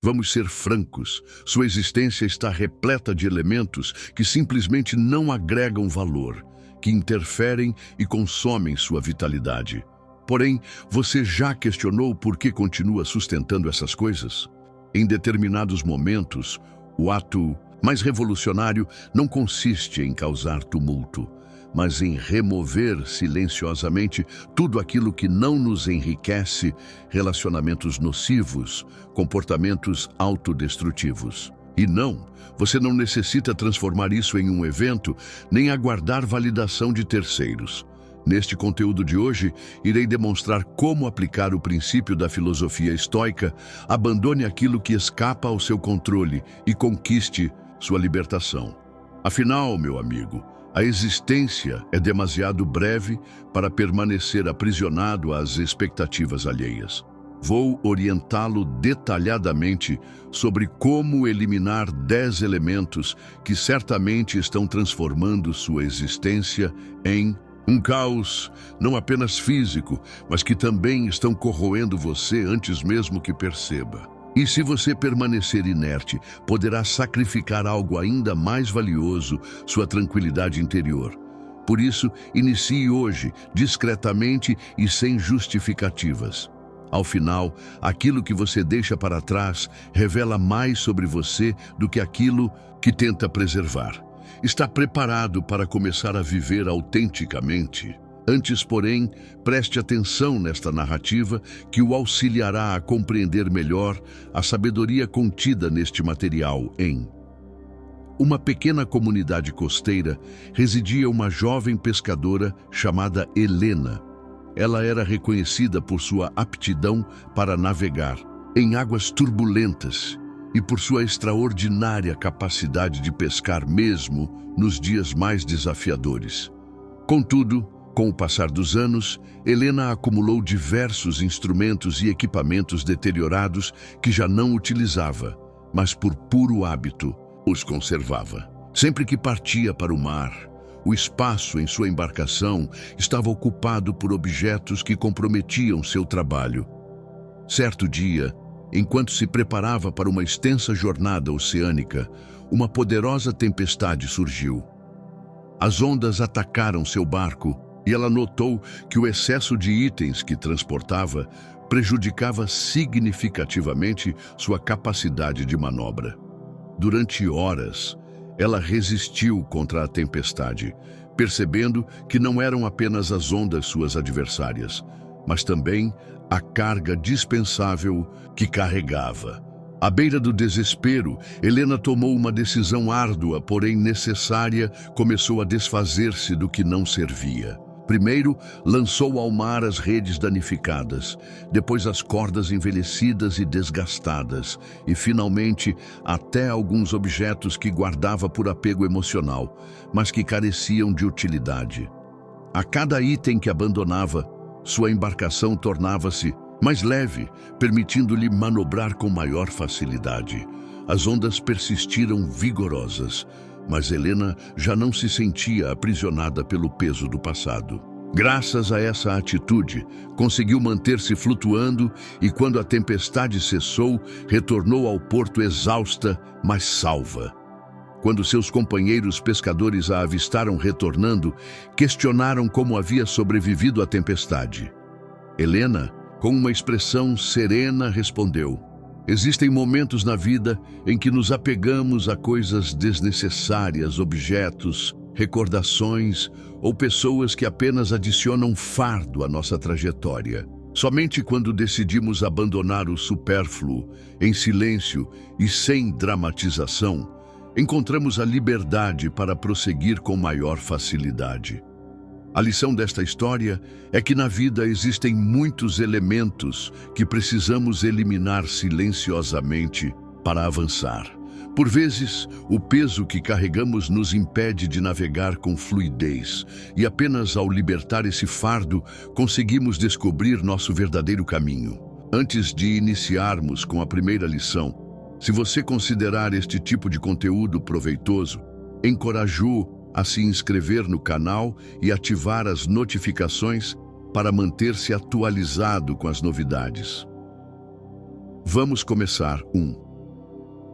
Vamos ser francos, sua existência está repleta de elementos que simplesmente não agregam valor, que interferem e consomem sua vitalidade. Porém, você já questionou por que continua sustentando essas coisas? Em determinados momentos, o ato mais revolucionário não consiste em causar tumulto, mas em remover silenciosamente tudo aquilo que não nos enriquece, relacionamentos nocivos, comportamentos autodestrutivos. E não, você não necessita transformar isso em um evento, nem aguardar validação de terceiros. Neste conteúdo de hoje, irei demonstrar como aplicar o princípio da filosofia estoica, abandone aquilo que escapa ao seu controle e conquiste sua libertação. Afinal, meu amigo, a existência é demasiado breve para permanecer aprisionado às expectativas alheias. Vou orientá-lo detalhadamente sobre como eliminar 10 elementos que certamente estão transformando sua existência em um caos, não apenas físico, mas que também estão corroendo você antes mesmo que perceba. E se você permanecer inerte, poderá sacrificar algo ainda mais valioso, sua tranquilidade interior. Por isso, inicie hoje, discretamente e sem justificativas. Ao final, aquilo que você deixa para trás revela mais sobre você do que aquilo que tenta preservar. Está preparado para começar a viver autenticamente? Antes, porém, preste atenção nesta narrativa que o auxiliará a compreender melhor a sabedoria contida neste material. Em uma pequena comunidade costeira residia uma jovem pescadora chamada Helena. Ela era reconhecida por sua aptidão para navegar em águas turbulentas e por sua extraordinária capacidade de pescar mesmo nos dias mais desafiadores. Contudo, com o passar dos anos, Helena acumulou diversos instrumentos e equipamentos deteriorados que já não utilizava, mas por puro hábito os conservava. Sempre que partia para o mar, o espaço em sua embarcação estava ocupado por objetos que comprometiam seu trabalho. Certo dia, enquanto se preparava para uma extensa jornada oceânica, uma poderosa tempestade surgiu. As ondas atacaram seu barco e ela notou que o excesso de itens que transportava prejudicava significativamente sua capacidade de manobra. Durante horas, ela resistiu contra a tempestade, percebendo que não eram apenas as ondas suas adversárias, mas também a carga dispensável que carregava. À beira do desespero, Helena tomou uma decisão árdua, porém necessária, começou a desfazer-se do que não servia. Primeiro, lançou ao mar as redes danificadas, depois as cordas envelhecidas e desgastadas, e finalmente até alguns objetos que guardava por apego emocional, mas que careciam de utilidade. A cada item que abandonava, sua embarcação tornava-se mais leve, permitindo-lhe manobrar com maior facilidade. As ondas persistiram vigorosas, mas Helena já não se sentia aprisionada pelo peso do passado. Graças a essa atitude, conseguiu manter-se flutuando e, quando a tempestade cessou, retornou ao porto exausta, mas salva. Quando seus companheiros pescadores a avistaram retornando, questionaram como havia sobrevivido à tempestade. Helena, com uma expressão serena, respondeu: existem momentos na vida em que nos apegamos a coisas desnecessárias, objetos, recordações ou pessoas que apenas adicionam fardo à nossa trajetória. Somente quando decidimos abandonar o supérfluo, em silêncio e sem dramatização, encontramos a liberdade para prosseguir com maior facilidade. A lição desta história é que na vida existem muitos elementos que precisamos eliminar silenciosamente para avançar. Por vezes, o peso que carregamos nos impede de navegar com fluidez, e apenas ao libertar esse fardo, conseguimos descobrir nosso verdadeiro caminho. Antes de iniciarmos com a primeira lição, se você considerar este tipo de conteúdo proveitoso, encorajo-o a se inscrever no canal e ativar as notificações para manter-se atualizado com as novidades. Vamos começar. 1.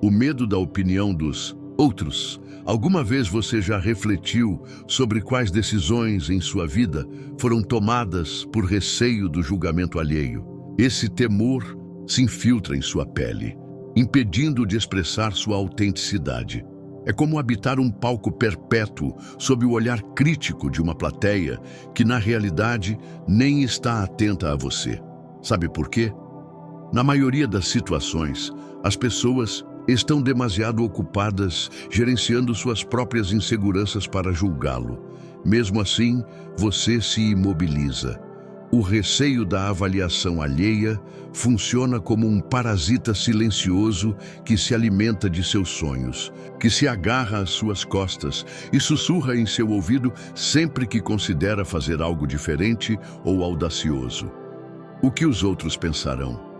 O medo da opinião dos outros. Alguma vez você já refletiu sobre quais decisões em sua vida foram tomadas por receio do julgamento alheio? Esse temor se infiltra em sua pele, impedindo de expressar sua autenticidade. É como habitar um palco perpétuo sob o olhar crítico de uma plateia que, na realidade, nem está atenta a você. Sabe por quê? Na maioria das situações, as pessoas estão demasiado ocupadas gerenciando suas próprias inseguranças para julgá-lo. Mesmo assim, você se imobiliza. O receio da avaliação alheia funciona como um parasita silencioso que se alimenta de seus sonhos, que se agarra às suas costas e sussurra em seu ouvido sempre que considera fazer algo diferente ou audacioso. O que os outros pensarão?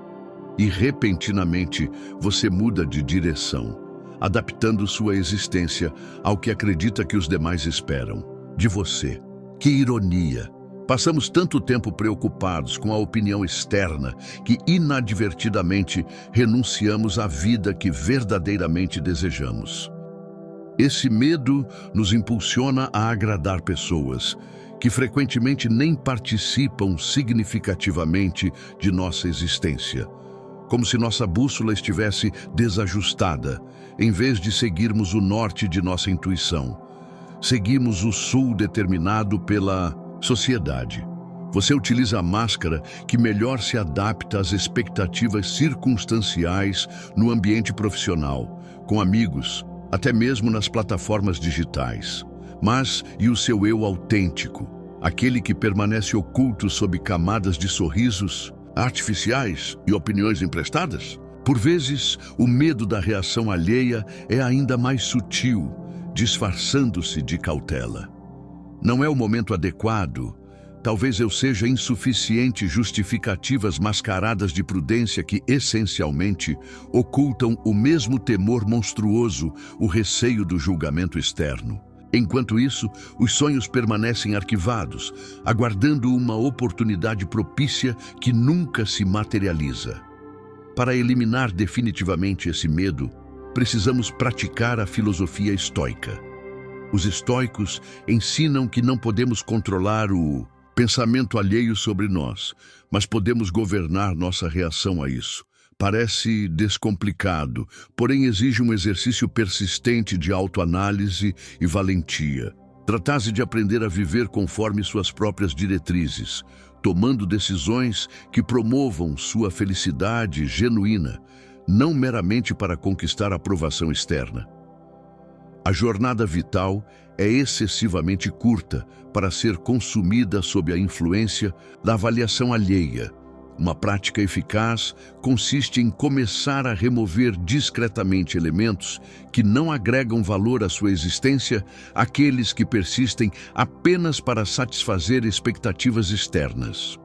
E repentinamente você muda de direção, adaptando sua existência ao que acredita que os demais esperam de você. Que ironia! Passamos tanto tempo preocupados com a opinião externa que inadvertidamente renunciamos à vida que verdadeiramente desejamos. Esse medo nos impulsiona a agradar pessoas que frequentemente nem participam significativamente de nossa existência, como se nossa bússola estivesse desajustada, em vez de seguirmos o norte de nossa intuição. Seguimos o sul determinado pela sociedade. Você utiliza a máscara que melhor se adapta às expectativas circunstanciais no ambiente profissional, com amigos, até mesmo nas plataformas digitais. Mas e o seu eu autêntico, aquele que permanece oculto sob camadas de sorrisos artificiais e opiniões emprestadas? Por vezes, o medo da reação alheia é ainda mais sutil, disfarçando-se de cautela. Não é o momento adequado. Talvez eu seja insuficiente, justificativas mascaradas de prudência que, essencialmente, ocultam o mesmo temor monstruoso, o receio do julgamento externo. Enquanto isso, os sonhos permanecem arquivados, aguardando uma oportunidade propícia que nunca se materializa. Para eliminar definitivamente esse medo, precisamos praticar a filosofia estoica. Os estoicos ensinam que não podemos controlar o pensamento alheio sobre nós, mas podemos governar nossa reação a isso. Parece descomplicado, porém exige um exercício persistente de autoanálise e valentia. Trata-se de aprender a viver conforme suas próprias diretrizes, tomando decisões que promovam sua felicidade genuína, não meramente para conquistar aprovação externa. A jornada vital é excessivamente curta para ser consumida sob a influência da avaliação alheia. Uma prática eficaz consiste em começar a remover discretamente elementos que não agregam valor à sua existência, aqueles que persistem apenas para satisfazer expectativas externas.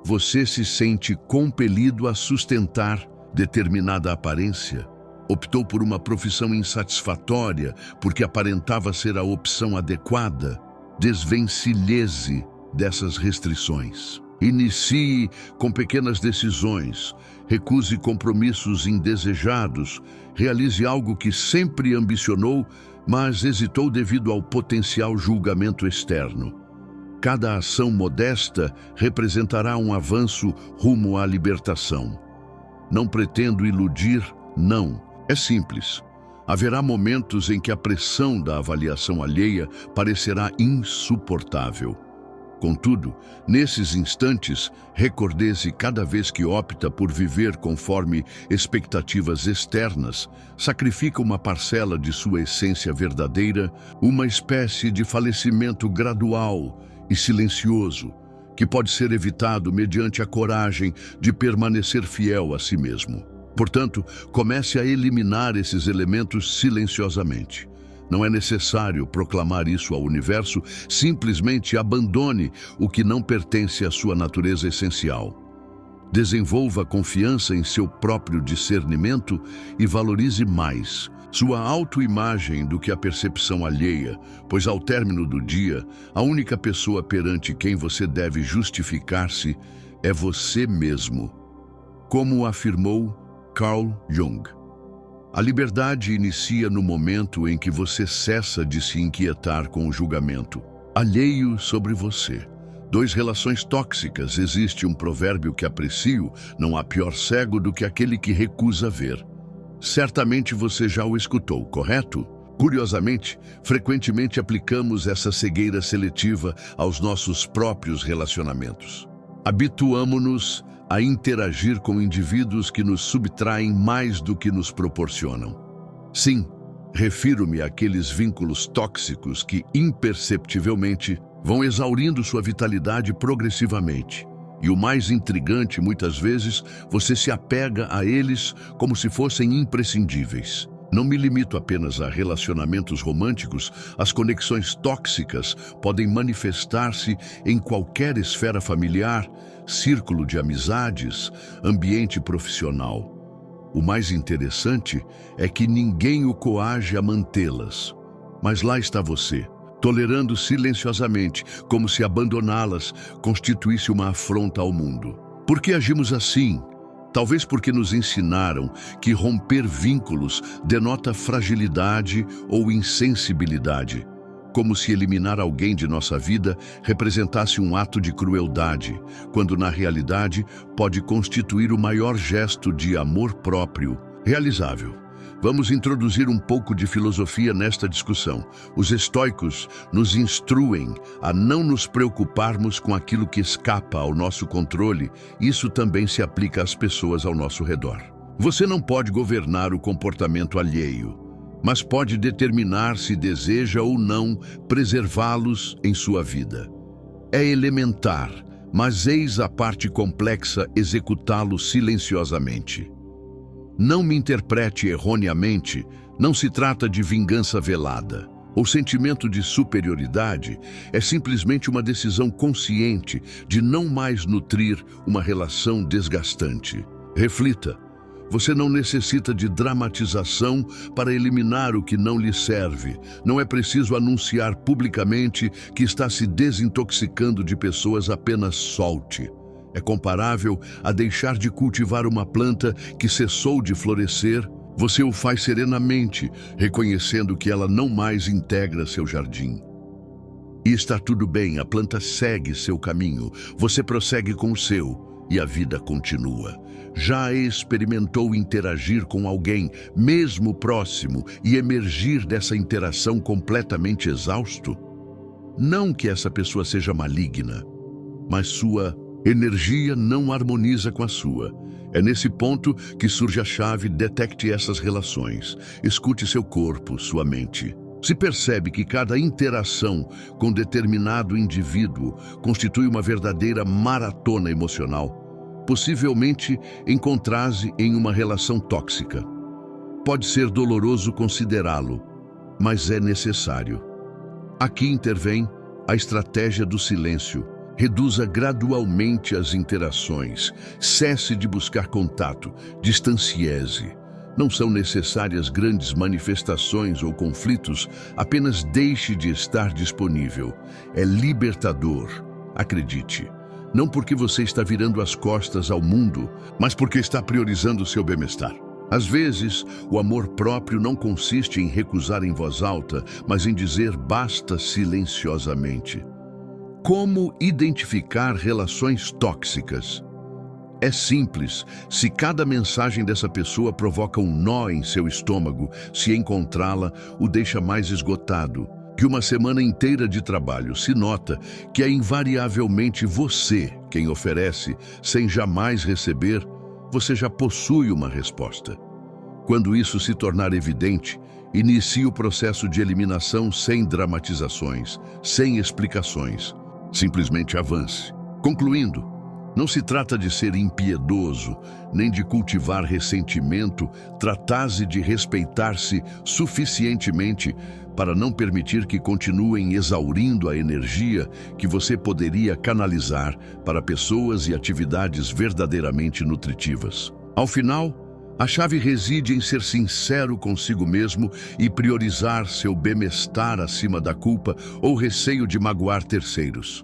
Você se sente compelido a sustentar determinada aparência? Optou por uma profissão insatisfatória porque aparentava ser a opção adequada? Desvencilhe-se dessas restrições. Inicie com pequenas decisões, recuse compromissos indesejados, realize algo que sempre ambicionou, mas hesitou devido ao potencial julgamento externo. Cada ação modesta representará um avanço rumo à libertação. Não pretendo iludir, não. É simples. Haverá momentos em que a pressão da avaliação alheia parecerá insuportável. Contudo, nesses instantes, recorde-se cada vez que opta por viver conforme expectativas externas, sacrifica uma parcela de sua essência verdadeira, uma espécie de falecimento gradual e silencioso, que pode ser evitado mediante a coragem de permanecer fiel a si mesmo. Portanto, comece a eliminar esses elementos silenciosamente. Não é necessário proclamar isso ao universo, simplesmente abandone o que não pertence à sua natureza essencial. Desenvolva confiança em seu próprio discernimento e valorize mais sua autoimagem do que a percepção alheia, pois ao término do dia, a única pessoa perante quem você deve justificar-se é você mesmo, como afirmou Carl Jung. A liberdade inicia no momento em que você cessa de se inquietar com o julgamento alheio sobre você. Dois relações tóxicas. Existe um provérbio que aprecio: não há pior cego do que aquele que recusa ver. Certamente você já o escutou, correto? Curiosamente, frequentemente aplicamos essa cegueira seletiva aos nossos próprios relacionamentos. Habituamo-nos a interagir com indivíduos que nos subtraem mais do que nos proporcionam. Sim, refiro-me àqueles vínculos tóxicos que, imperceptivelmente, vão exaurindo sua vitalidade progressivamente. E o mais intrigante, muitas vezes, você se apega a eles como se fossem imprescindíveis. Não me limito apenas a relacionamentos românticos. As conexões tóxicas podem manifestar-se em qualquer esfera familiar, círculo de amizades, ambiente profissional. O mais interessante é que ninguém o coage a mantê-las. Mas lá está você, tolerando silenciosamente, como se abandoná-las constituísse uma afronta ao mundo. Por que agimos assim? Talvez porque nos ensinaram que romper vínculos denota fragilidade ou insensibilidade, como se eliminar alguém de nossa vida representasse um ato de crueldade, quando na realidade pode constituir o maior gesto de amor próprio realizável. Vamos introduzir um pouco de filosofia nesta discussão. Os estoicos nos instruem a não nos preocuparmos com aquilo que escapa ao nosso controle. Isso também se aplica às pessoas ao nosso redor. Você não pode governar o comportamento alheio, mas pode determinar se deseja ou não preservá-los em sua vida. É elementar, mas eis a parte complexa: executá-lo silenciosamente. Não me interprete erroneamente, não se trata de vingança velada. O sentimento de superioridade é simplesmente uma decisão consciente de não mais nutrir uma relação desgastante. Reflita, você não necessita de dramatização para eliminar o que não lhe serve. Não é preciso anunciar publicamente que está se desintoxicando de pessoas, apenas solte. É comparável a deixar de cultivar uma planta que cessou de florescer. Você o faz serenamente, reconhecendo que ela não mais integra seu jardim. E está tudo bem, a planta segue seu caminho, você prossegue com o seu, e a vida continua. Já experimentou interagir com alguém, mesmo próximo, e emergir dessa interação completamente exausto? Não que essa pessoa seja maligna, mas sua energia não harmoniza com a sua. É nesse ponto que surge a chave: detecte essas relações. Escute seu corpo, sua mente. Se percebe que cada interação com determinado indivíduo constitui uma verdadeira maratona emocional, possivelmente encontre-se em uma relação tóxica. Pode ser doloroso considerá-lo, mas é necessário. Aqui intervém a estratégia do silêncio. Reduza gradualmente as interações. Cesse de buscar contato. Distancie-se. Não são necessárias grandes manifestações ou conflitos, apenas deixe de estar disponível. É libertador. Acredite. Não porque você está virando as costas ao mundo, mas porque está priorizando o seu bem-estar. Às vezes, o amor próprio não consiste em recusar em voz alta, mas em dizer basta silenciosamente. Como identificar relações tóxicas? É simples. Se cada mensagem dessa pessoa provoca um nó em seu estômago, se encontrá-la o deixa mais esgotado que uma semana inteira de trabalho, se nota que é invariavelmente você quem oferece sem jamais receber, você já possui uma resposta. Quando isso se tornar evidente, inicie o processo de eliminação sem dramatizações, sem explicações. Simplesmente avance. Concluindo, não se trata de ser impiedoso, nem de cultivar ressentimento. Trata-se de respeitar-se suficientemente para não permitir que continuem exaurindo a energia que você poderia canalizar para pessoas e atividades verdadeiramente nutritivas. Ao final, a chave reside em ser sincero consigo mesmo e priorizar seu bem-estar acima da culpa ou receio de magoar terceiros.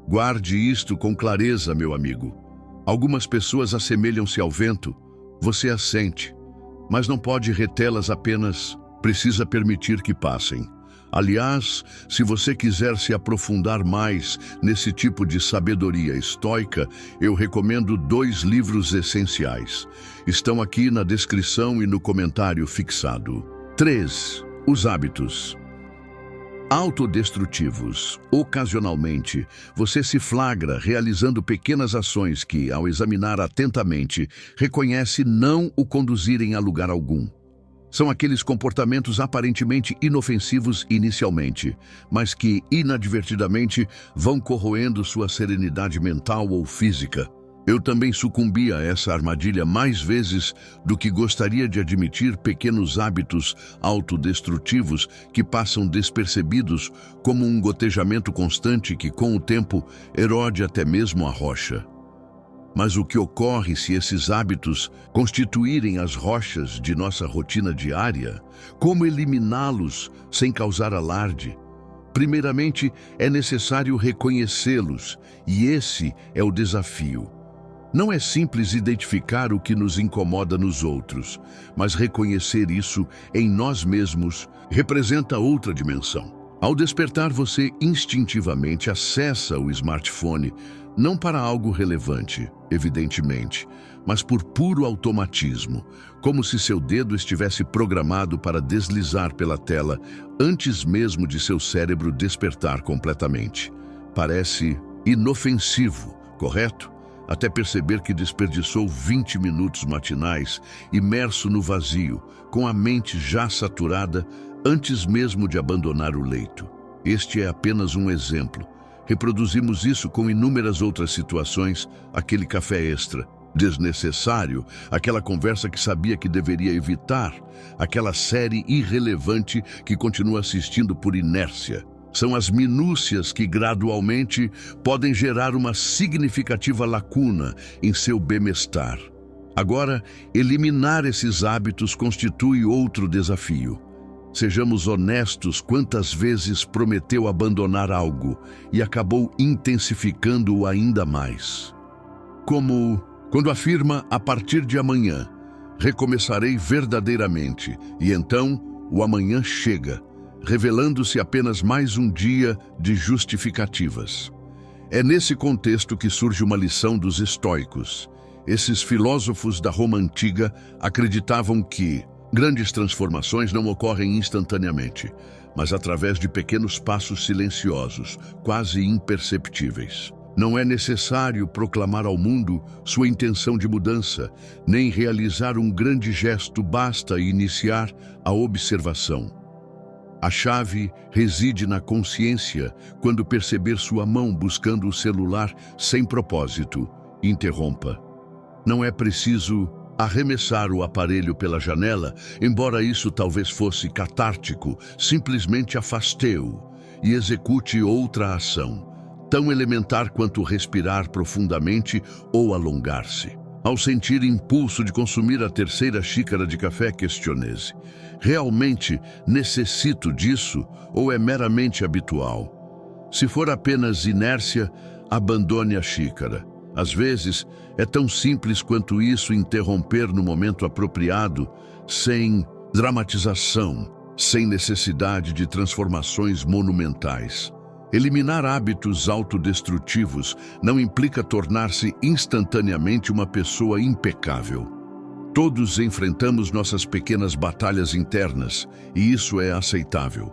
Guarde isto com clareza, meu amigo. Algumas pessoas assemelham-se ao vento, você as sente, mas não pode retê-las apenas, precisa permitir que passem. Aliás, se você quiser se aprofundar mais nesse tipo de sabedoria estoica, eu recomendo 2 livros essenciais. Estão aqui na descrição e no comentário fixado. 3. Os hábitos autodestrutivos. Ocasionalmente, você se flagra realizando pequenas ações que, ao examinar atentamente, reconhece não o conduzirem a lugar algum. São aqueles comportamentos aparentemente inofensivos inicialmente, mas que, inadvertidamente, vão corroendo sua serenidade mental ou física. Eu também sucumbi a essa armadilha mais vezes do que gostaria de admitir. Pequenos hábitos autodestrutivos que passam despercebidos, como um gotejamento constante que, com o tempo, erode até mesmo a rocha. Mas o que ocorre se esses hábitos constituírem as rochas de nossa rotina diária? Como eliminá-los sem causar alarde? Primeiramente, é necessário reconhecê-los, e esse é o desafio. Não é simples identificar o que nos incomoda nos outros, mas reconhecer isso em nós mesmos representa outra dimensão. Ao despertar, você instintivamente acessa o smartphone, não para algo relevante, evidentemente, mas por puro automatismo, como se seu dedo estivesse programado para deslizar pela tela antes mesmo de seu cérebro despertar completamente. Parece inofensivo, correto? Até perceber que desperdiçou 20 minutos matinais, imerso no vazio, com a mente já saturada antes mesmo de abandonar o leito. Este é apenas um exemplo. Reproduzimos isso com inúmeras outras situações, aquele café extra, desnecessário, aquela conversa que sabia que deveria evitar, aquela série irrelevante que continua assistindo por inércia. São as minúcias que gradualmente podem gerar uma significativa lacuna em seu bem-estar. Agora, eliminar esses hábitos constitui outro desafio. Sejamos honestos, quantas vezes prometeu abandonar algo e acabou intensificando-o ainda mais. Como quando afirma, a partir de amanhã, recomeçarei verdadeiramente, e então o amanhã chega, revelando-se apenas mais um dia de justificativas. É nesse contexto que surge uma lição dos estoicos. Esses filósofos da Roma antiga acreditavam que grandes transformações não ocorrem instantaneamente, mas através de pequenos passos silenciosos, quase imperceptíveis. Não é necessário proclamar ao mundo sua intenção de mudança, nem realizar um grande gesto, basta iniciar a observação. A chave reside na consciência. Quando perceber sua mão buscando o celular sem propósito, interrompa. Não é preciso arremessar o aparelho pela janela, embora isso talvez fosse catártico, simplesmente afaste-o e execute outra ação, tão elementar quanto respirar profundamente ou alongar-se. Ao sentir impulso de consumir a 3ª xícara de café, questione-se: realmente necessito disso ou é meramente habitual? Se for apenas inércia, abandone a xícara. Às vezes, é tão simples quanto isso: interromper no momento apropriado, sem dramatização, sem necessidade de transformações monumentais. Eliminar hábitos autodestrutivos não implica tornar-se instantaneamente uma pessoa impecável. Todos enfrentamos nossas pequenas batalhas internas, e isso é aceitável.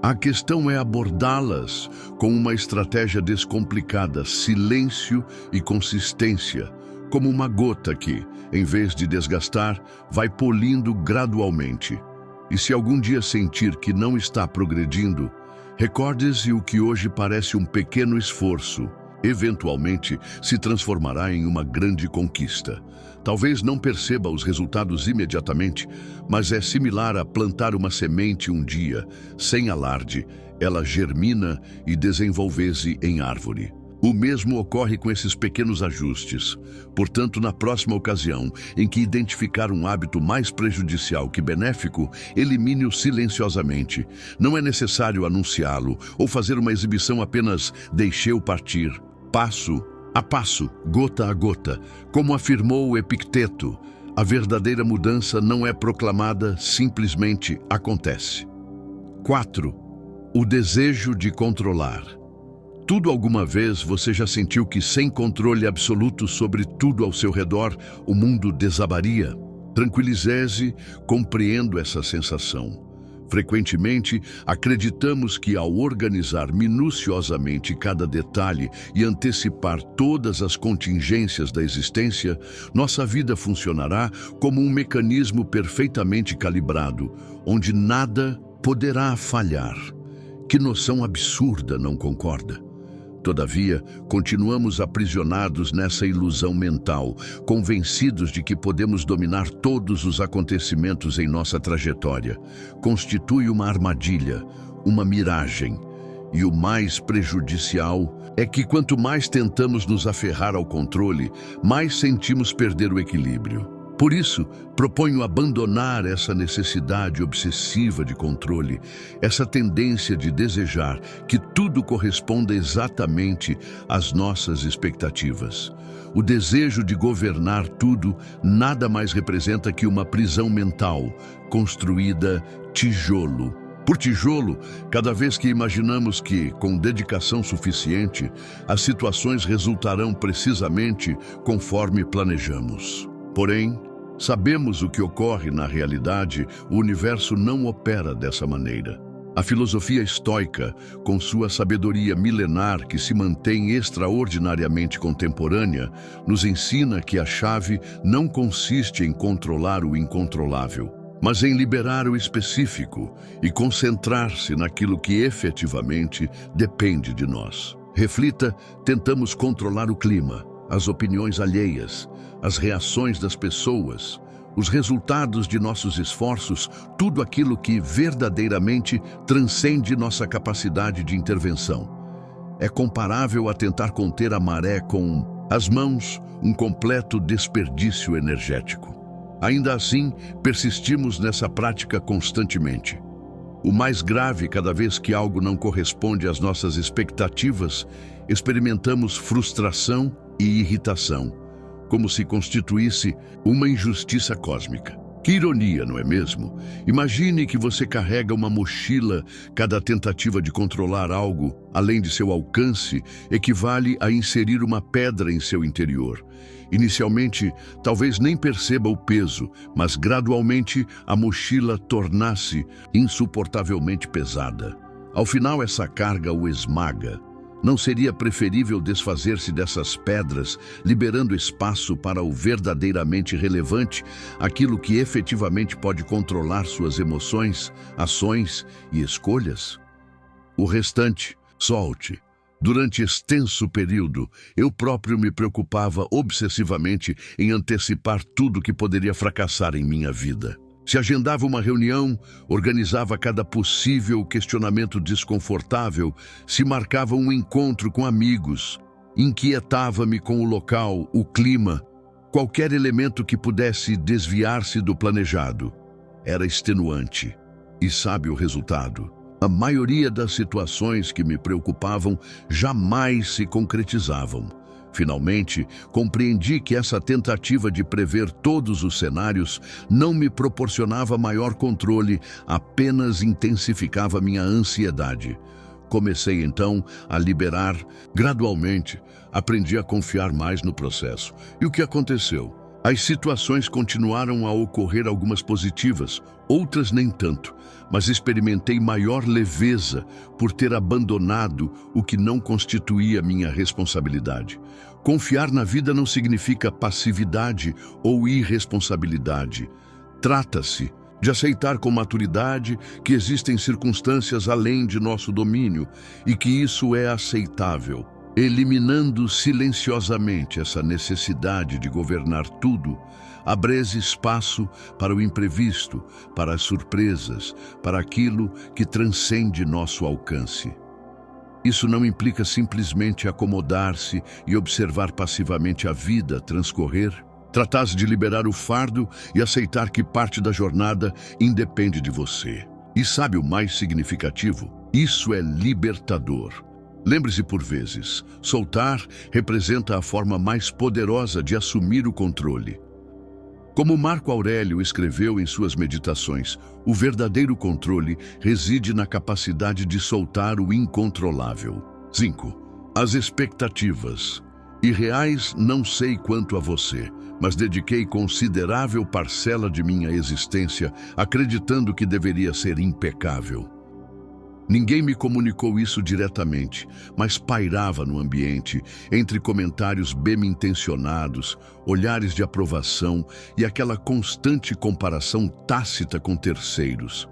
A questão é abordá-las com uma estratégia descomplicada, silêncio e consistência, como uma gota que, em vez de desgastar, vai polindo gradualmente. E se algum dia sentir que não está progredindo, recorde-se o que hoje parece um pequeno esforço, eventualmente se transformará em uma grande conquista. Talvez não perceba os resultados imediatamente, mas é similar a plantar uma semente um dia. Sem alarde, ela germina e desenvolve-se em árvore. O mesmo ocorre com esses pequenos ajustes. Portanto, na próxima ocasião em que identificar um hábito mais prejudicial que benéfico, elimine-o silenciosamente. Não é necessário anunciá-lo ou fazer uma exibição, apenas deixe-o partir, passo a passo, gota a gota. Como afirmou Epicteto, A verdadeira mudança não é proclamada, simplesmente acontece. 4. O desejo de controlar. Tudo alguma vez você já sentiu que sem controle absoluto sobre tudo ao seu redor, o mundo desabaria? Tranquilize-se, compreendo essa sensação. Frequentemente, acreditamos que ao organizar minuciosamente cada detalhe e antecipar todas as contingências da existência, nossa vida funcionará como um mecanismo perfeitamente calibrado, onde nada poderá falhar. Que noção absurda, não concorda? Todavia, continuamos aprisionados nessa ilusão mental, convencidos de que podemos dominar todos os acontecimentos em nossa trajetória. Constitui uma armadilha, uma miragem. E o mais prejudicial é que quanto mais tentamos nos aferrar ao controle, mais sentimos perder o equilíbrio. Por isso, proponho abandonar essa necessidade obsessiva de controle, essa tendência de desejar que tudo corresponda exatamente às nossas expectativas. O desejo de governar tudo nada mais representa que uma prisão mental, construída tijolo por tijolo, cada vez que imaginamos que, com dedicação suficiente, as situações resultarão precisamente conforme planejamos. Porém, sabemos o que ocorre na realidade, o universo não opera dessa maneira. A filosofia estoica, com sua sabedoria milenar que se mantém extraordinariamente contemporânea, nos ensina que a chave não consiste em controlar o incontrolável, mas em liberar o específico e concentrar-se naquilo que efetivamente depende de nós. Reflita, tentamos controlar o clima, as opiniões alheias, as reações das pessoas, os resultados de nossos esforços, tudo aquilo que verdadeiramente transcende nossa capacidade de intervenção. É comparável a tentar conter a maré com as mãos, um completo desperdício energético. Ainda assim, persistimos nessa prática constantemente. O mais grave, cada vez que algo não corresponde às nossas expectativas, experimentamos frustração e irritação, como se constituísse uma injustiça cósmica. Que ironia, não é mesmo? Imagine que você carrega uma mochila, cada tentativa de controlar algo além de seu alcance equivale a inserir uma pedra em seu interior. Inicialmente, talvez nem perceba o peso, mas gradualmente a mochila torna-se insuportavelmente pesada. Ao final, essa carga o esmaga. Não seria preferível desfazer-se dessas pedras, liberando espaço para o verdadeiramente relevante, aquilo que efetivamente pode controlar suas emoções, ações e escolhas? O restante, solte. Durante extenso período, eu próprio me preocupava obsessivamente em antecipar tudo que poderia fracassar em minha vida. Se agendava uma reunião, organizava cada possível questionamento desconfortável, se marcava um encontro com amigos, inquietava-me com o local, o clima, qualquer elemento que pudesse desviar-se do planejado. Era extenuante. E sabe o resultado? A maioria das situações que me preocupavam jamais se concretizavam. Finalmente, compreendi que essa tentativa de prever todos os cenários não me proporcionava maior controle, apenas intensificava minha ansiedade. Comecei então a liberar. Gradualmente, aprendi a confiar mais no processo. E o que aconteceu? As situações continuaram a ocorrer, algumas positivas, outras nem tanto, mas experimentei maior leveza por ter abandonado o que não constituía minha responsabilidade. Confiar na vida não significa passividade ou irresponsabilidade. Trata-se de aceitar com maturidade que existem circunstâncias além de nosso domínio e que isso é aceitável. Eliminando silenciosamente essa necessidade de governar tudo, abre-se espaço para o imprevisto, para as surpresas, para aquilo que transcende nosso alcance. Isso não implica simplesmente acomodar-se e observar passivamente a vida transcorrer. Trata-se de liberar o fardo e aceitar que parte da jornada independe de você. E sabe o mais significativo? Isso é libertador. Lembre-se por vezes, soltar representa a forma mais poderosa de assumir o controle. Como Marco Aurélio escreveu em suas meditações, o verdadeiro controle reside na capacidade de soltar o incontrolável. 5. As expectativas. Irreais não sei quanto a você, mas dediquei considerável parcela de minha existência acreditando que deveria ser impecável. Ninguém me comunicou isso diretamente, mas pairava no ambiente, entre comentários bem-intencionados, olhares de aprovação e aquela constante comparação tácita com terceiros.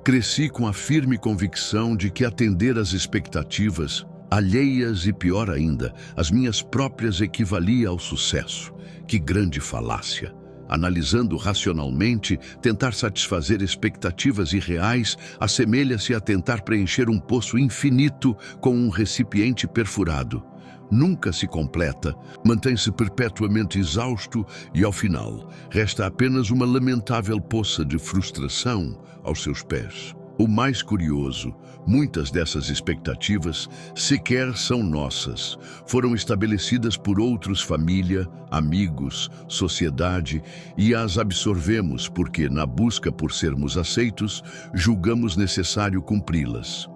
Cresci com a firme convicção de que atender às expectativas alheias e, pior ainda, as minhas próprias equivalia ao sucesso. Que grande falácia! Analisando racionalmente, tentar satisfazer expectativas irreais assemelha-se a tentar preencher um poço infinito com um recipiente perfurado. Nunca se completa, mantém-se perpetuamente exausto e, ao final, resta apenas uma lamentável poça de frustração aos seus pés. O mais curioso, muitas dessas expectativas sequer são nossas. Foram estabelecidas por outros, família, amigos, sociedade, e as absorvemos porque, na busca por sermos aceitos, julgamos necessário cumpri-las.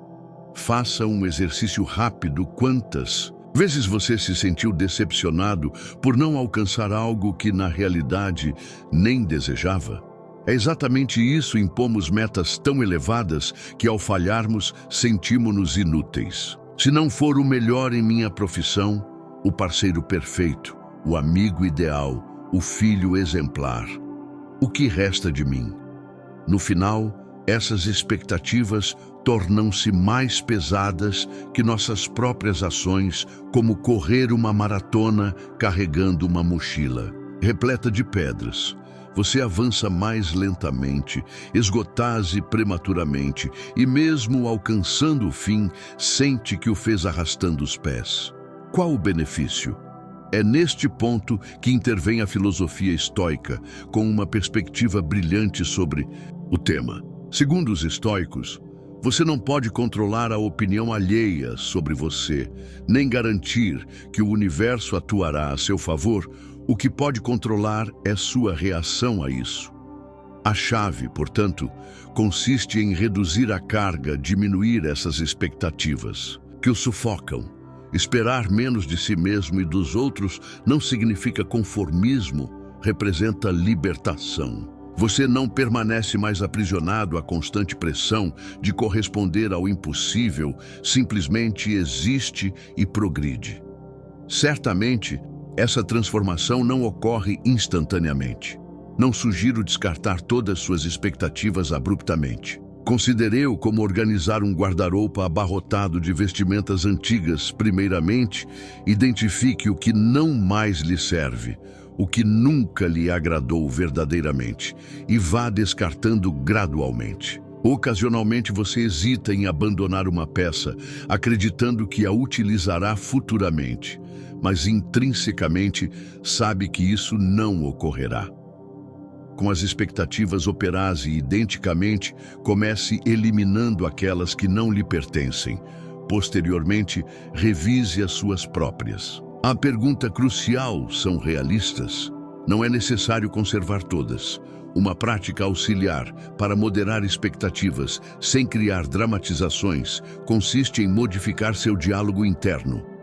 Faça um exercício rápido. Quantas vezes você se sentiu decepcionado por não alcançar algo que, na realidade, nem desejava? É exatamente isso, impomos metas tão elevadas que, ao falharmos, sentimos-nos inúteis. Se não for o melhor em minha profissão, o parceiro perfeito, o amigo ideal, o filho exemplar, o que resta de mim? No final, essas expectativas tornam-se mais pesadas que nossas próprias ações, como correr uma maratona carregando uma mochila repleta de pedras. Você avança mais lentamente, esgotase prematuramente e, mesmo alcançando o fim, sente que o fez arrastando os pés. Qual o benefício? É neste ponto que intervém a filosofia estoica, com uma perspectiva brilhante sobre o tema. Segundo os estoicos, você não pode controlar a opinião alheia sobre você, nem garantir que o universo atuará a seu favor. O que pode controlar é sua reação a isso. A chave, portanto, consiste em reduzir a carga, diminuir essas expectativas que o sufocam. Esperar menos de si mesmo e dos outros não significa conformismo, representa libertação. Você não permanece mais aprisionado à constante pressão de corresponder ao impossível, simplesmente existe e progride. Certamente, essa transformação não ocorre instantaneamente. Não sugiro descartar todas suas expectativas abruptamente. Considere-o como organizar um guarda-roupa abarrotado de vestimentas antigas. Primeiramente, identifique o que não mais lhe serve, o que nunca lhe agradou verdadeiramente, e vá descartando gradualmente. Ocasionalmente você hesita em abandonar uma peça, acreditando que a utilizará futuramente, mas intrinsecamente sabe que isso não ocorrerá. Com as expectativas operase identicamente, comece eliminando aquelas que não lhe pertencem. Posteriormente, revise as suas próprias. A pergunta crucial: são realistas? Não é necessário conservar todas. Uma prática auxiliar para moderar expectativas, sem criar dramatizações, consiste em modificar seu diálogo interno.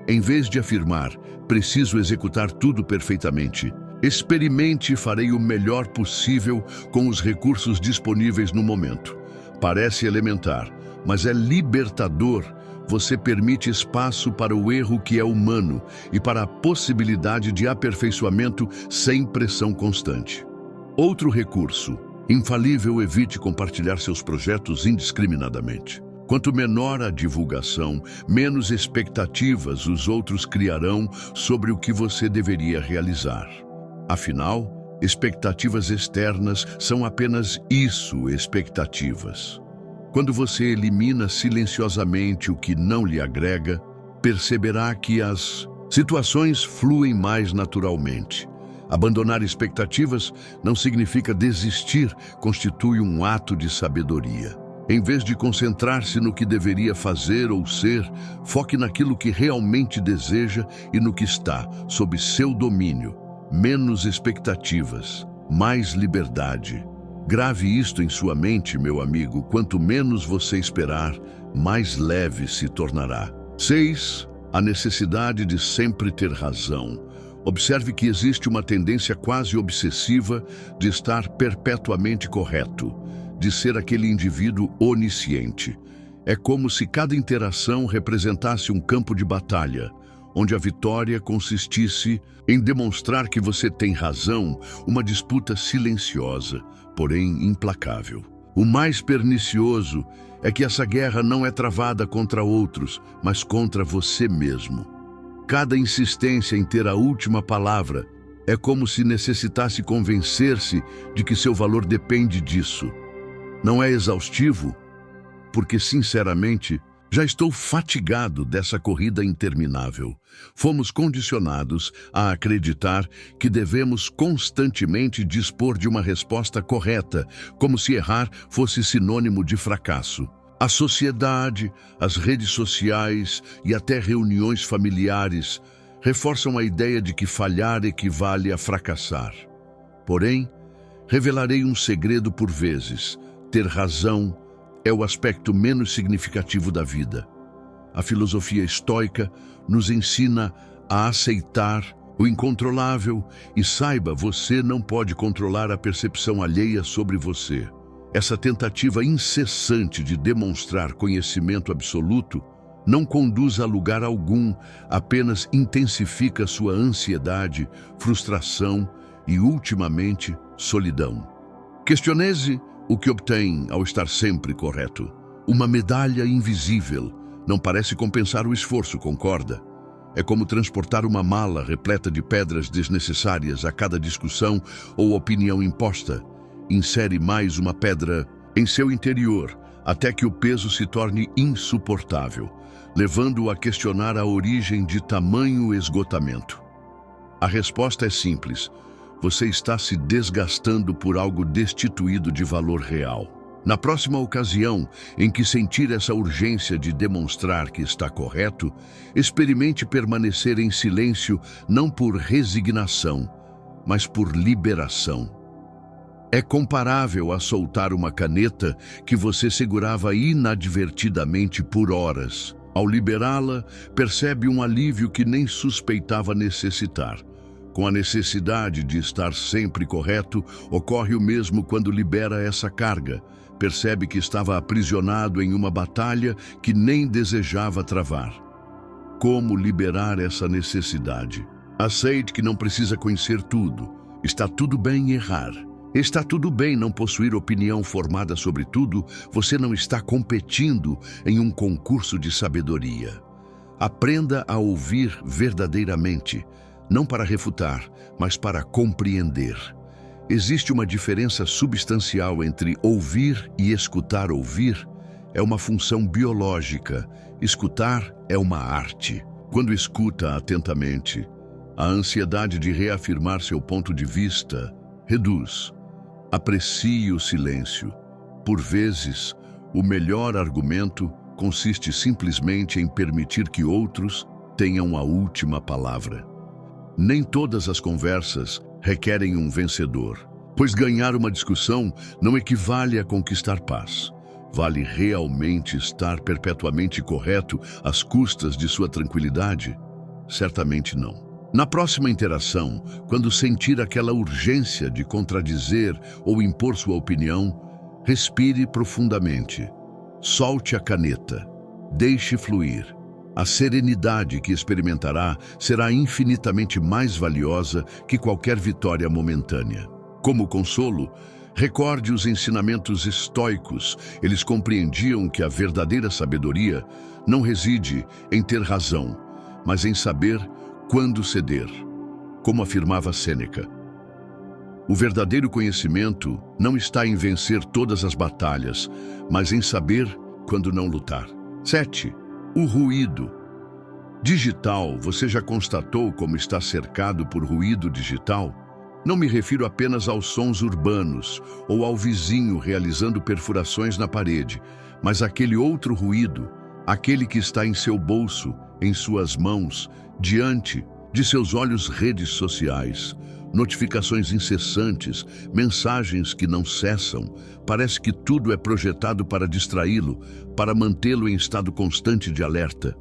Em vez de afirmar, preciso executar tudo perfeitamente, experimente: farei o melhor possível com os recursos disponíveis no momento. Parece elementar, mas é libertador. Você permite espaço para o erro que é humano e para a possibilidade de aperfeiçoamento sem pressão constante. Outro recurso infalível: evite compartilhar seus projetos indiscriminadamente. Quanto menor a divulgação, menos expectativas os outros criarão sobre o que você deveria realizar. Afinal, expectativas externas são apenas isso, expectativas. Quando você elimina silenciosamente o que não lhe agrega, perceberá que as situações fluem mais naturalmente. Abandonar expectativas não significa desistir, constitui um ato de sabedoria. Em vez de concentrar-se no que deveria fazer ou ser, foque naquilo que realmente deseja e no que está sob seu domínio. menos expectativas, mais liberdade. Grave isto em sua mente, meu amigo. Quanto menos você esperar, mais leve se tornará. 6. A necessidade de sempre ter razão. Observe que existe uma tendência quase obsessiva de estar perpetuamente correto, de ser aquele indivíduo onisciente. É como se cada interação representasse um campo de batalha, onde a vitória consistisse em demonstrar que você tem razão, uma disputa silenciosa, porém implacável. O mais pernicioso é que essa guerra não é travada contra outros, mas contra você mesmo. Cada insistência em ter a última palavra é como se necessitasse convencer-se de que seu valor depende disso. Não é exaustivo? Porque, sinceramente, já estou fatigado dessa corrida interminável. Fomos condicionados a acreditar que devemos constantemente dispor de uma resposta correta, como se errar fosse sinônimo de fracasso. A sociedade, as redes sociais e até reuniões familiares reforçam a ideia de que falhar equivale a fracassar. Porém, revelarei um segredo por vezes: ter razão é o aspecto menos significativo da vida. A filosofia estoica nos ensina a aceitar o incontrolável e saiba, você não pode controlar a percepção alheia sobre você. Essa tentativa incessante de demonstrar conhecimento absoluto não conduz a lugar algum, apenas intensifica sua ansiedade, frustração e, ultimamente, solidão. Questione-se o que obtém ao estar sempre correto. Uma medalha invisível não parece compensar o esforço, concorda? É como transportar uma mala repleta de pedras desnecessárias a cada discussão ou opinião imposta. Insere mais uma pedra em seu interior até que o peso se torne insuportável, levando-o a questionar a origem de tamanho esgotamento. A resposta é simples: você está se desgastando por algo destituído de valor real. Na próxima ocasião em que sentir essa urgência de demonstrar que está correto, experimente permanecer em silêncio não por resignação, mas por liberação. É comparável a soltar uma caneta que você segurava inadvertidamente por horas. Ao liberá-la, percebe um alívio que nem suspeitava necessitar. Com a necessidade de estar sempre correto, ocorre o mesmo quando libera essa carga. Percebe que estava aprisionado em uma batalha que nem desejava travar. Como liberar essa necessidade? Aceite que não precisa conhecer tudo. Está tudo bem errar. Está tudo bem não possuir opinião formada sobre tudo. Você não está competindo em um concurso de sabedoria. Aprenda a ouvir verdadeiramente. Não para refutar, mas para compreender. Existe uma diferença substancial entre ouvir e escutar. Ouvir é uma função biológica, escutar é uma arte. Quando escuta atentamente, a ansiedade de reafirmar seu ponto de vista reduz. Aprecie o silêncio. Por vezes, o melhor argumento consiste simplesmente em permitir que outros tenham a última palavra. Nem todas as conversas requerem um vencedor, pois ganhar uma discussão não equivale a conquistar paz. Vale realmente estar perpetuamente correto às custas de sua tranquilidade? Certamente não. Na próxima interação, quando sentir aquela urgência de contradizer ou impor sua opinião, respire profundamente. Solte a caneta. Deixe fluir. A serenidade que experimentará será infinitamente mais valiosa que qualquer vitória momentânea. Como consolo, recorde os ensinamentos estoicos. Eles compreendiam que a verdadeira sabedoria não reside em ter razão, mas em saber quando ceder. Como afirmava Sêneca, o verdadeiro conhecimento não está em vencer todas as batalhas, mas em saber quando não lutar. 7. O ruído digital. Você já constatou como está cercado por ruído digital? Não me refiro apenas aos sons urbanos ou ao vizinho realizando perfurações na parede, mas àquele outro ruído, aquele que está em seu bolso, em suas mãos, diante de seus olhos, redes sociais. Notificações incessantes, mensagens que não cessam. Parece que tudo é projetado para distraí-lo, para mantê-lo em estado constante de alerta.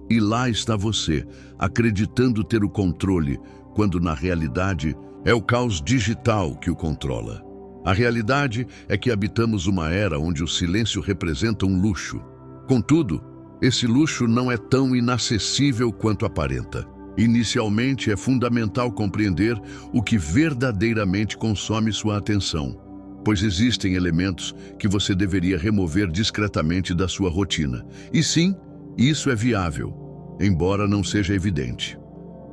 E lá está você, acreditando ter o controle, quando na realidade é o caos digital que o controla. A realidade é que habitamos uma era onde o silêncio representa um luxo. Contudo, esse luxo não é tão inacessível quanto aparenta. Inicialmente, é fundamental compreender o que verdadeiramente consome sua atenção, pois existem elementos que você deveria remover discretamente da sua rotina. E sim, isso é viável, embora não seja evidente.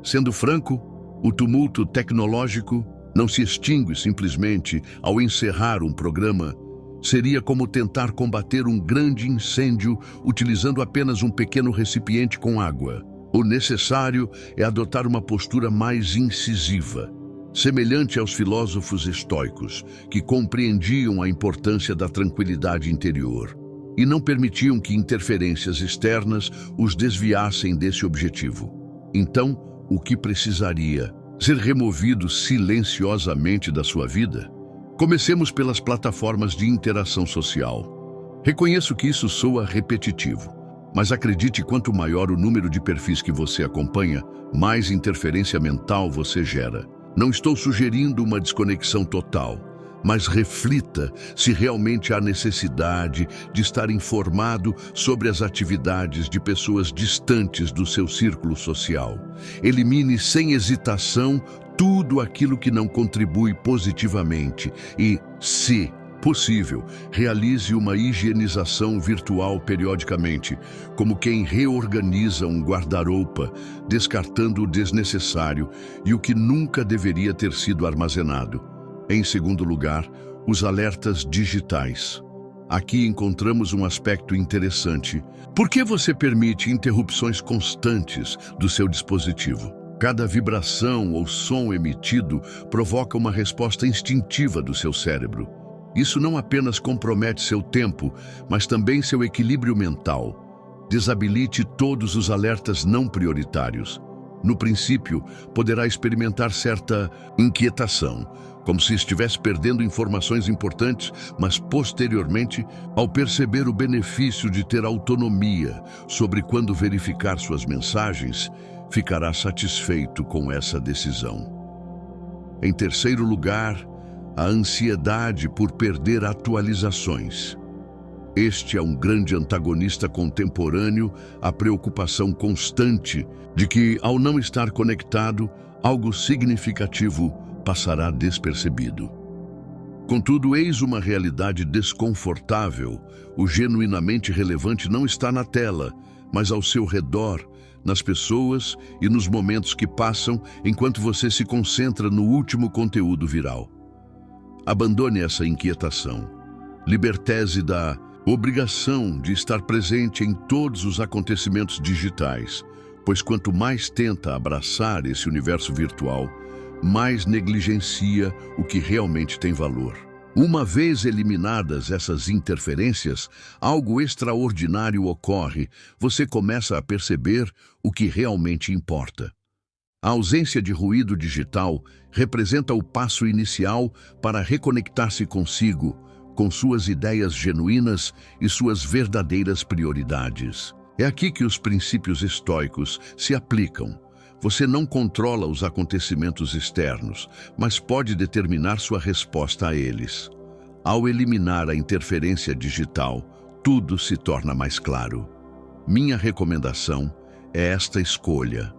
Sendo franco, o tumulto tecnológico não se extingue simplesmente ao encerrar um programa. Seria como tentar combater um grande incêndio utilizando apenas um pequeno recipiente com água. O necessário é adotar uma postura mais incisiva, semelhante aos filósofos estoicos, que compreendiam a importância da tranquilidade interior e não permitiam que interferências externas os desviassem desse objetivo. Então, o que precisaria ser removido silenciosamente da sua vida? Comecemos pelas plataformas de interação social. Reconheço que isso soa repetitivo, mas acredite, quanto maior o número de perfis que você acompanha, mais interferência mental você gera. Não estou sugerindo uma desconexão total, mas reflita se realmente há necessidade de estar informado sobre as atividades de pessoas distantes do seu círculo social. Elimine sem hesitação tudo aquilo que não contribui positivamente e, se possível, realize uma higienização virtual periodicamente, como quem reorganiza um guarda-roupa, descartando o desnecessário e o que nunca deveria ter sido armazenado. Em segundo lugar, os alertas digitais. Aqui encontramos um aspecto interessante. Por que você permite interrupções constantes do seu dispositivo? Cada vibração ou som emitido provoca uma resposta instintiva do seu cérebro. Isso não apenas compromete seu tempo, mas também seu equilíbrio mental. Desabilite todos os alertas não prioritários. No princípio, poderá experimentar certa inquietação, como se estivesse perdendo informações importantes, mas posteriormente, ao perceber o benefício de ter autonomia sobre quando verificar suas mensagens, ficará satisfeito com essa decisão. Em terceiro lugar, a ansiedade por perder atualizações. Este é um grande antagonista contemporâneo à preocupação constante de que, ao não estar conectado, algo significativo passará despercebido. Contudo, eis uma realidade desconfortável. O genuinamente relevante não está na tela, mas ao seu redor, nas pessoas e nos momentos que passam enquanto você se concentra no último conteúdo viral. Abandone essa inquietação. Liberte-se da obrigação de estar presente em todos os acontecimentos digitais, pois quanto mais tenta abraçar esse universo virtual, mais negligencia o que realmente tem valor. Uma vez eliminadas essas interferências, algo extraordinário ocorre. Você começa a perceber o que realmente importa. A ausência de ruído digital representa o passo inicial para reconectar-se consigo, com suas ideias genuínas e suas verdadeiras prioridades. É aqui que os princípios estoicos se aplicam. Você não controla os acontecimentos externos, mas pode determinar sua resposta a eles. Ao eliminar a interferência digital, tudo se torna mais claro. Minha recomendação é esta escolha: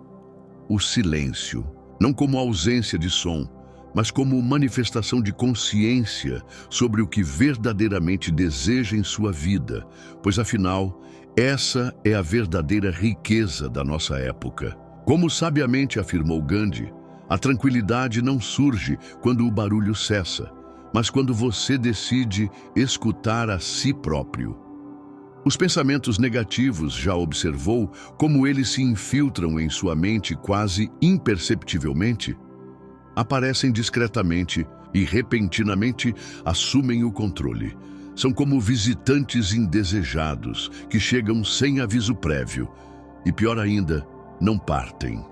o silêncio, não como ausência de som, mas como manifestação de consciência sobre o que verdadeiramente deseja em sua vida, pois afinal, essa é a verdadeira riqueza da nossa época. Como sabiamente afirmou Gandhi, a tranquilidade não surge quando o barulho cessa, mas quando você decide escutar a si próprio. Os pensamentos negativos, já observou como eles se infiltram em sua mente quase imperceptivelmente? Aparecem discretamente e repentinamente assumem o controle. São como visitantes indesejados que chegam sem aviso prévio e, pior ainda, não partem.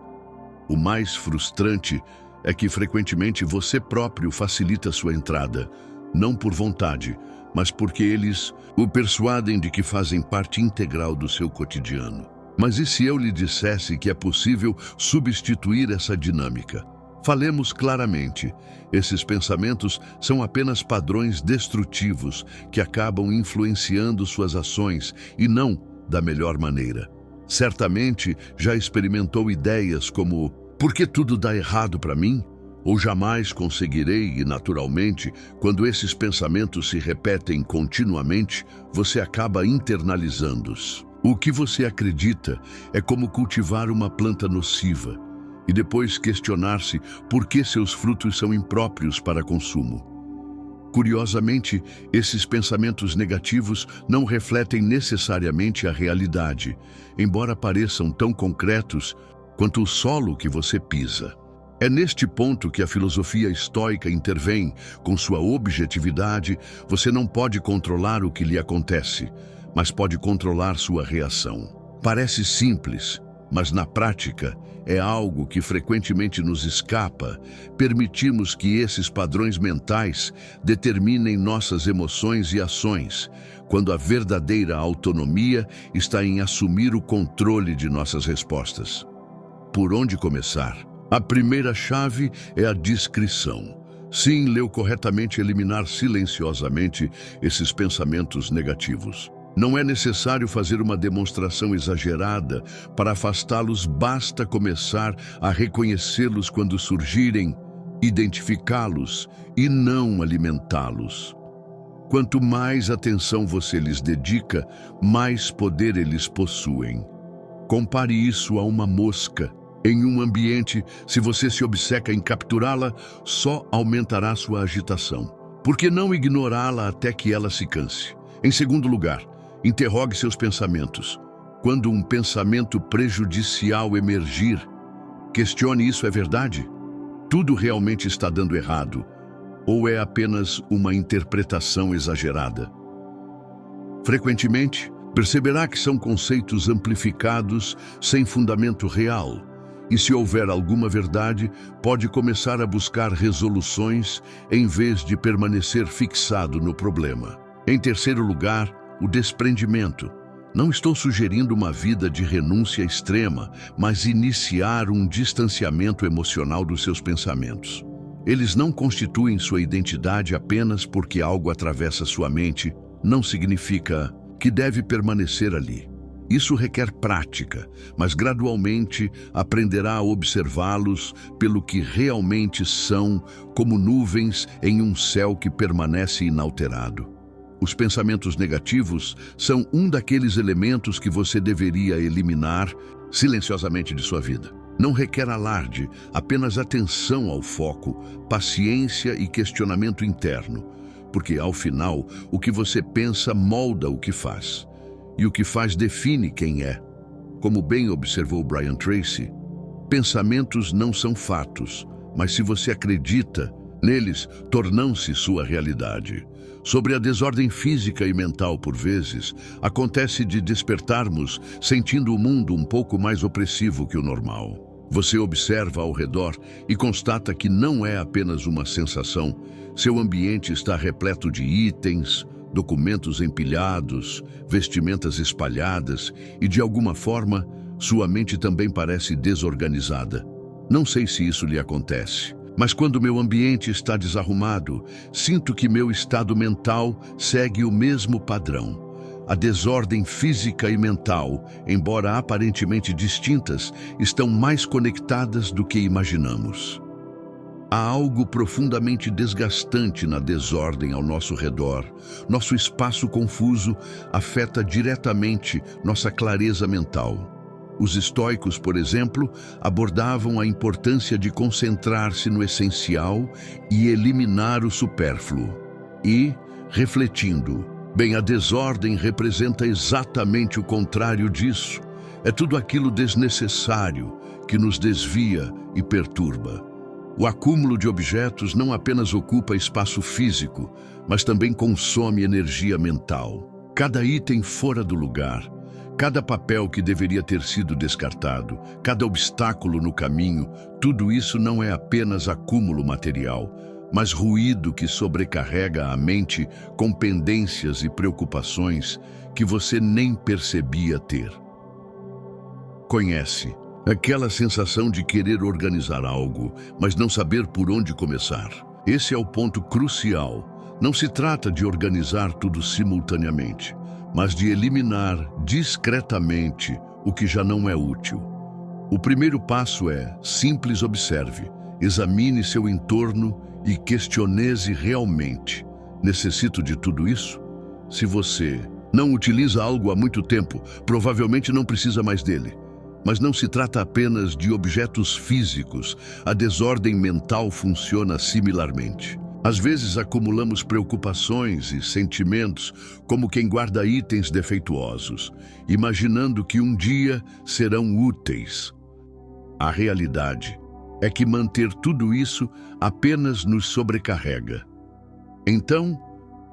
O mais frustrante é que frequentemente você próprio facilita sua entrada, não por vontade, mas porque eles o persuadem de que fazem parte integral do seu cotidiano. Mas e se eu lhe dissesse que é possível substituir essa dinâmica? Falemos claramente. Esses pensamentos são apenas padrões destrutivos que acabam influenciando suas ações e não da melhor maneira. Certamente já experimentou ideias como: por que tudo dá errado para mim? Ou jamais conseguirei, e naturalmente, quando esses pensamentos se repetem continuamente, você acaba internalizando-os. O que você acredita é como cultivar uma planta nociva e depois questionar-se por que seus frutos são impróprios para consumo. Curiosamente, esses pensamentos negativos não refletem necessariamente a realidade, embora pareçam tão concretos quanto o solo que você pisa. É neste ponto que a filosofia estoica intervém. Com sua objetividade, você não pode controlar o que lhe acontece, mas pode controlar sua reação. Parece simples, mas na prática é algo que frequentemente nos escapa. Permitimos que esses padrões mentais determinem nossas emoções e ações, quando a verdadeira autonomia está em assumir o controle de nossas respostas. Por onde começar? A primeira chave é a discrição. Sim, leu corretamente: eliminar silenciosamente esses pensamentos negativos. Não é necessário fazer uma demonstração exagerada para afastá-los, basta começar a reconhecê-los quando surgirem, identificá-los e não alimentá-los. Quanto mais atenção você lhes dedica, mais poder eles possuem. Compare isso a uma mosca. Em um ambiente, se você se obceca em capturá-la, só aumentará sua agitação. Por que não ignorá-la até que ela se canse? Em segundo lugar, interrogue seus pensamentos. Quando um pensamento prejudicial emergir, questione: isso é verdade? Tudo realmente está dando errado? Ou é apenas uma interpretação exagerada? Frequentemente, perceberá que são conceitos amplificados sem fundamento real. E se houver alguma verdade, pode começar a buscar resoluções em vez de permanecer fixado no problema. Em terceiro lugar, o desprendimento. Não estou sugerindo uma vida de renúncia extrema, mas iniciar um distanciamento emocional dos seus pensamentos. Eles não constituem sua identidade apenas porque algo atravessa sua mente. Não significa que deve permanecer ali. Isso requer prática, mas gradualmente aprenderá a observá-los pelo que realmente são, como nuvens em um céu que permanece inalterado. Os pensamentos negativos são um daqueles elementos que você deveria eliminar silenciosamente de sua vida. Não requer alarde, apenas atenção ao foco, paciência e questionamento interno, porque, ao final, o que você pensa molda o que faz. E o que faz define quem é. Como bem observou Brian Tracy, pensamentos não são fatos, mas se você acredita neles, tornam-se sua realidade. Sobre a desordem física e mental, por vezes, acontece de despertarmos sentindo o mundo um pouco mais opressivo que o normal. Você observa ao redor e constata que não é apenas uma sensação. Seu ambiente está repleto de itens, documentos empilhados, vestimentas espalhadas e, de alguma forma, sua mente também parece desorganizada. Não sei se isso lhe acontece, mas quando meu ambiente está desarrumado, sinto que meu estado mental segue o mesmo padrão. A desordem física e mental, embora aparentemente distintas, estão mais conectadas do que imaginamos. Há algo profundamente desgastante na desordem ao nosso redor. Nosso espaço confuso afeta diretamente nossa clareza mental. Os estoicos, por exemplo, abordavam a importância de concentrar-se no essencial e eliminar o supérfluo. E, refletindo, bem, a desordem representa exatamente o contrário disso. É tudo aquilo desnecessário que nos desvia e perturba. O acúmulo de objetos não apenas ocupa espaço físico, mas também consome energia mental. Cada item fora do lugar, Cada papel que deveria ter sido descartado, cada obstáculo no caminho, tudo isso não é apenas acúmulo material, mas ruído que sobrecarrega a mente com pendências e preocupações que você nem percebia ter. Conhece aquela sensação de querer organizar algo, mas não saber por onde começar? Esse é o ponto crucial. Não se trata de organizar tudo simultaneamente, mas de eliminar discretamente o que já não é útil. O primeiro passo é simples: observe, examine seu entorno e questione-se realmente. Necessito de tudo isso? Se você não utiliza algo há muito tempo, provavelmente não precisa mais dele. Mas não se trata apenas de objetos físicos. A desordem mental funciona similarmente. Às vezes acumulamos preocupações e sentimentos como quem guarda itens defeituosos, imaginando que um dia serão úteis. A realidade é que manter tudo isso apenas nos sobrecarrega. Então,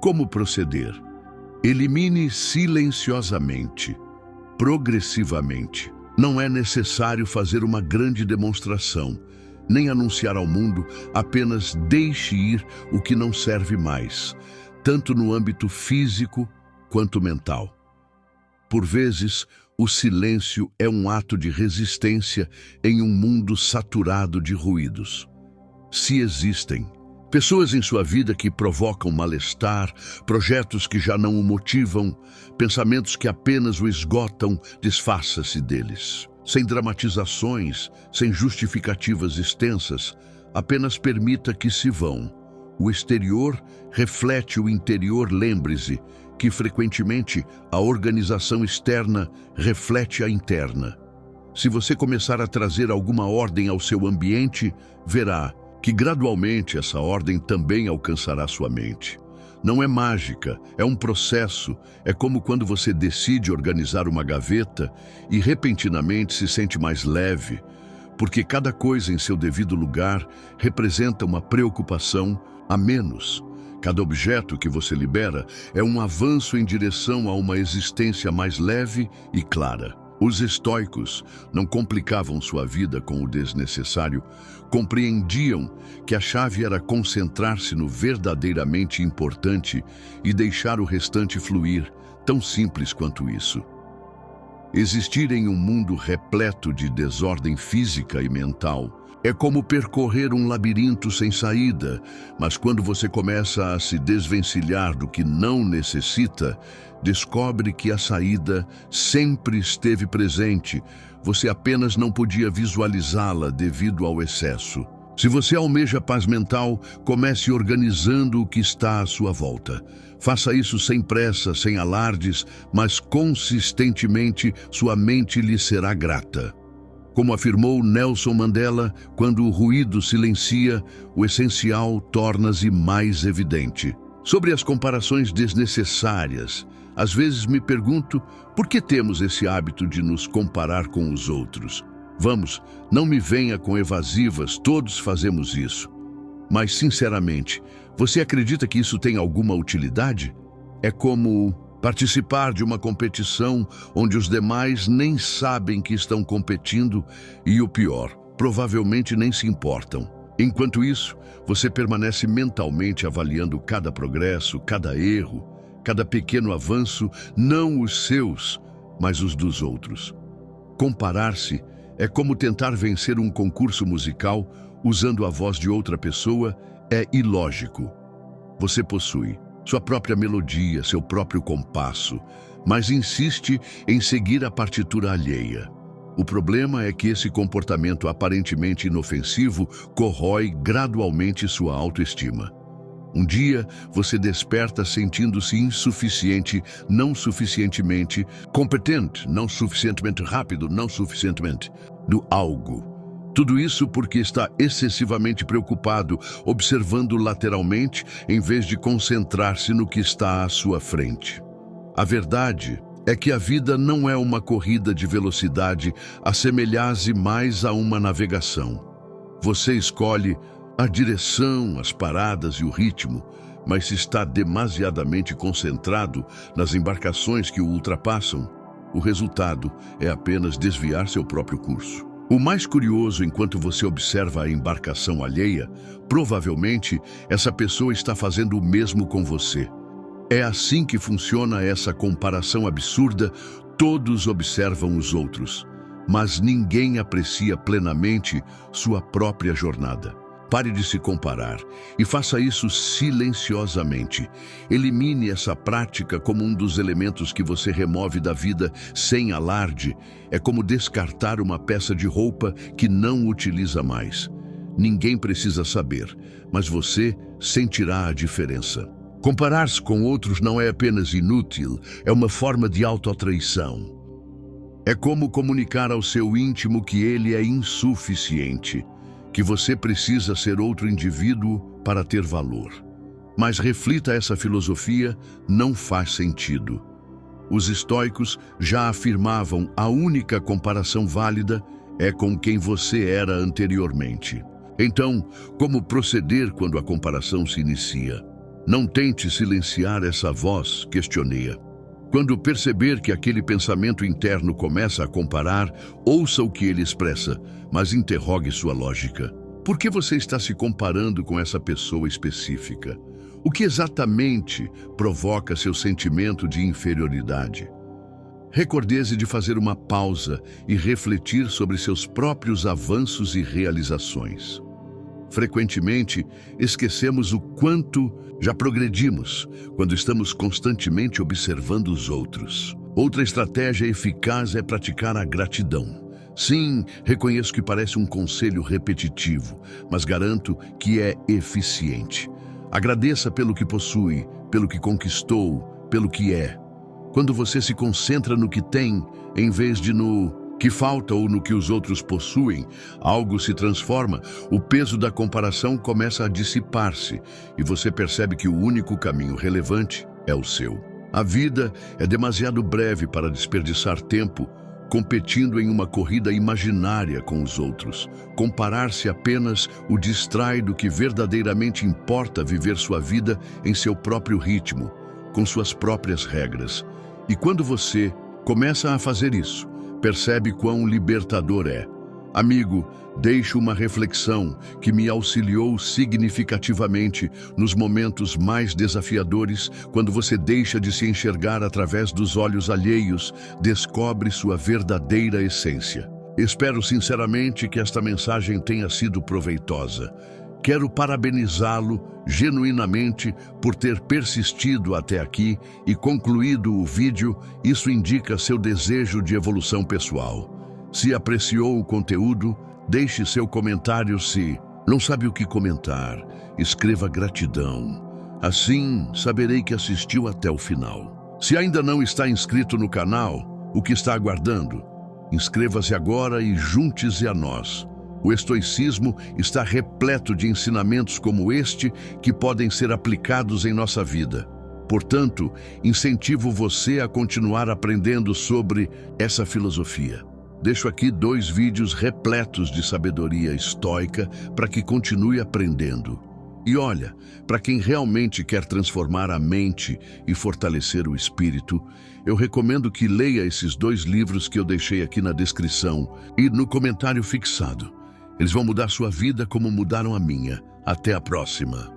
como proceder? Elimine silenciosamente, progressivamente. Não é necessário fazer uma grande demonstração, nem anunciar ao mundo. Apenas deixe ir o que não serve mais, tanto no âmbito físico quanto mental. Por vezes, o silêncio é um ato de resistência em um mundo saturado de ruídos. Se existem pessoas em sua vida que provocam mal-estar, projetos que já não o motivam, pensamentos que apenas o esgotam, desfaça-se deles. Sem dramatizações, sem justificativas extensas, apenas permita que se vão. O exterior reflete o interior. Lembre-se que, frequentemente, a organização externa reflete a interna. Se você começar a trazer alguma ordem ao seu ambiente, verá que gradualmente essa ordem também alcançará sua mente. Não é mágica, é um processo. É como quando você decide organizar uma gaveta e repentinamente se sente mais leve, porque cada coisa em seu devido lugar representa uma preocupação a menos. Cada objeto que você libera é um avanço em direção a uma existência mais leve e clara. Os estoicos não complicavam sua vida com o desnecessário, compreendiam que a chave era concentrar-se no verdadeiramente importante e deixar o restante fluir, tão simples quanto isso. Existir em um mundo repleto de desordem física e mental é como percorrer um labirinto sem saída, mas quando você começa a se desvencilhar do que não necessita, descobre que a saída sempre esteve presente. Você apenas não podia visualizá-la devido ao excesso. Se você almeja paz mental, comece organizando o que está à sua volta. Faça isso sem pressa, sem alardes, mas consistentemente. Sua mente lhe será grata. Como afirmou Nelson Mandela, quando o ruído silencia, o essencial torna-se mais evidente. Sobre as comparações desnecessárias, às vezes me pergunto por que temos esse hábito de nos comparar com os outros. Vamos, não me venha com evasivas, todos fazemos isso. Mas, sinceramente, você acredita que isso tem alguma utilidade? É como participar de uma competição onde os demais nem sabem que estão competindo e, o pior, provavelmente nem se importam. Enquanto isso, você permanece mentalmente avaliando cada progresso, cada erro, cada pequeno avanço, não os seus, mas os dos outros. Comparar-se é como tentar vencer um concurso musical usando a voz de outra pessoa. É ilógico. Você possui sua própria melodia, seu próprio compasso, mas insiste em seguir a partitura alheia. O problema é que esse comportamento aparentemente inofensivo corrói gradualmente sua autoestima. Um dia, você desperta sentindo-se insuficiente, não suficientemente competente, não suficientemente rápido, não suficientemente do algo. Tudo isso porque está excessivamente preocupado, observando lateralmente, em vez de concentrar-se no que está à sua frente. A verdade é que a vida não é uma corrida de velocidade, assemelhar-se mais a uma navegação. Você escolhe a direção, as paradas e o ritmo, mas se está demasiadamente concentrado nas embarcações que o ultrapassam, o resultado é apenas desviar seu próprio curso. O mais curioso, enquanto você observa a embarcação alheia, provavelmente essa pessoa está fazendo o mesmo com você. É assim que funciona essa comparação absurda. Todos observam os outros, mas ninguém aprecia plenamente sua própria jornada. Pare de se comparar e faça isso silenciosamente. Elimine essa prática como um dos elementos que você remove da vida sem alarde. É como descartar uma peça de roupa que não utiliza mais. Ninguém precisa saber, mas você sentirá a diferença. Comparar-se com outros não é apenas inútil, é uma forma de autotraição. É como comunicar ao seu íntimo que ele é insuficiente, que você precisa ser outro indivíduo para ter valor. Mas reflita, essa filosofia não faz sentido. Os estoicos já afirmavam: a única comparação válida é com quem você era anteriormente. Então, como proceder quando a comparação se inicia? Não tente silenciar essa voz, questioneia. Quando perceber que aquele pensamento interno começa a comparar, ouça o que ele expressa, mas interrogue sua lógica. Por que você está se comparando com essa pessoa específica? O que exatamente provoca seu sentimento de inferioridade? Recorde-se de fazer uma pausa e refletir sobre seus próprios avanços e realizações. Frequentemente, esquecemos o quanto já progredimos quando estamos constantemente observando os outros. Outra estratégia eficaz é praticar a gratidão. Sim, reconheço que parece um conselho repetitivo, mas garanto que é eficiente. Agradeça pelo que possui, pelo que conquistou, pelo que é. Quando você se concentra no que tem, em vez de no que falta ou no que os outros possuem, algo se transforma, o peso da comparação começa a dissipar-se e você percebe que o único caminho relevante é o seu. A vida é demasiado breve para desperdiçar tempo competindo em uma corrida imaginária com os outros. Comparar-se apenas o distrai do que verdadeiramente importa: viver sua vida em seu próprio ritmo, com suas próprias regras. E quando você começa a fazer isso, percebe quão libertador é. Amigo, deixo uma reflexão que me auxiliou significativamente nos momentos mais desafiadores. Quando você deixa de se enxergar através dos olhos alheios, descobre sua verdadeira essência. Espero sinceramente que esta mensagem tenha sido proveitosa. Quero parabenizá-lo genuinamente por ter persistido até aqui e concluído o vídeo. Isso indica seu desejo de evolução pessoal. Se apreciou o conteúdo, deixe seu comentário. Se não sabe o que comentar, escreva gratidão. Assim, saberei que assistiu até o final. Se ainda não está inscrito no canal, o que está aguardando? Inscreva-se agora e junte-se a nós. O estoicismo está repleto de ensinamentos como este que podem ser aplicados em nossa vida. Portanto, incentivo você a continuar aprendendo sobre essa filosofia. Deixo aqui 2 vídeos repletos de sabedoria estoica para que continue aprendendo. E olha, para quem realmente quer transformar a mente e fortalecer o espírito, eu recomendo que leia esses 2 livros que eu deixei aqui na descrição e no comentário fixado. Eles vão mudar sua vida como mudaram a minha. Até a próxima.